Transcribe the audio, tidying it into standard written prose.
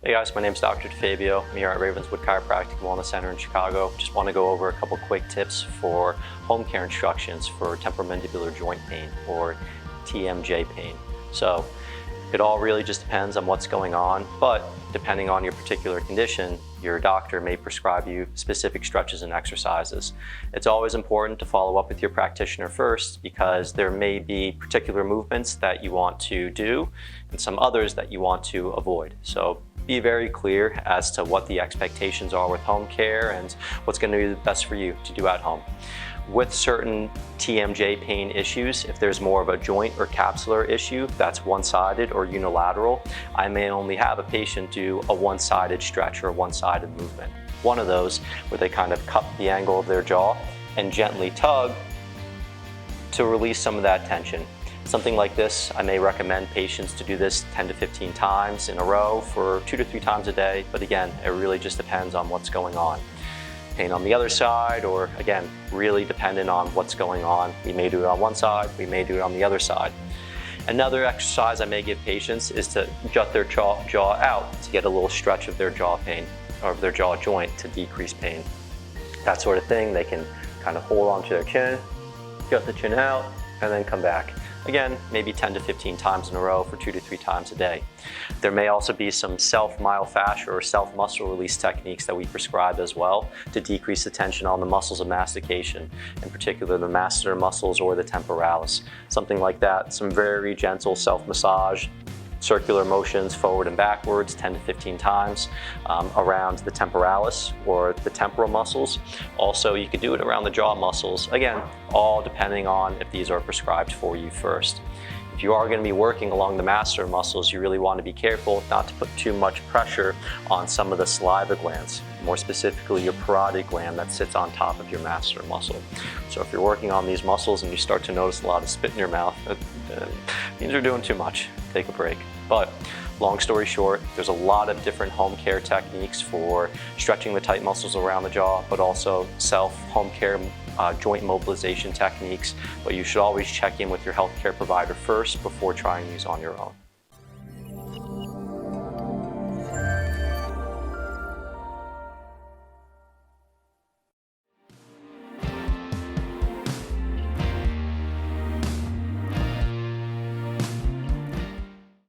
Hey guys, my name is Dr. DeFabio. I'm here at Ravenswood Chiropractic Wellness Center in Chicago. Just want to go over a couple quick tips for home care instructions for temporomandibular joint pain, or TMJ pain. So it all really just depends on what's going on, but depending on your particular condition, your doctor may prescribe you specific stretches and exercises. It's always important to follow up with your practitioner first, because there may be particular movements that you want to do and some others that you want to avoid. So be very clear as to what the expectations are with home care and what's going to be the best for you to do at home. With certain TMJ pain issues, if there's more of a joint or capsular issue that's one-sided or unilateral, I may only have a patient do a one-sided stretch or one-sided movement. One of those where they kind of cup the angle of their jaw and gently tug to release some of that tension. Something like this, I may recommend patients to do this 10 to 15 times in a row for 2 to 3 times a day, but again, it really just depends on what's going on. Pain on the other side, or again, really dependent on what's going on. We may do it on one side, we may do it on the other side. Another exercise I may give patients is to jut their jaw out to get a little stretch of their jaw pain, or of their jaw joint to decrease pain. That sort of thing, they can kind of hold onto their chin, jut the chin out, and then come back. Again, maybe 10 to 15 times in a row for 2 to 3 times a day. There may also be some self-myofascial or self-muscle release techniques that we prescribe as well to decrease the tension on the muscles of mastication, in particular the masseter muscles or the temporalis. Something like that, some very gentle self-massage, circular motions forward and backwards 10 to 15 times around the temporalis or the temporal muscles. Also, you could do it around the jaw muscles. Again, all depending on if these are prescribed for you first. If you are going to be working along the masseter muscles, you really want to be careful not to put too much pressure on some of the saliva glands, more specifically your parotid gland that sits on top of your masseter muscle. So if you're working on these muscles and you start to notice a lot of spit in your mouth, it means you're doing too much. Take a break. But long story short, there's a lot of different home care techniques for stretching the tight muscles around the jaw, but also home care joint mobilization techniques. But you should always check in with your healthcare provider first before trying these on your own.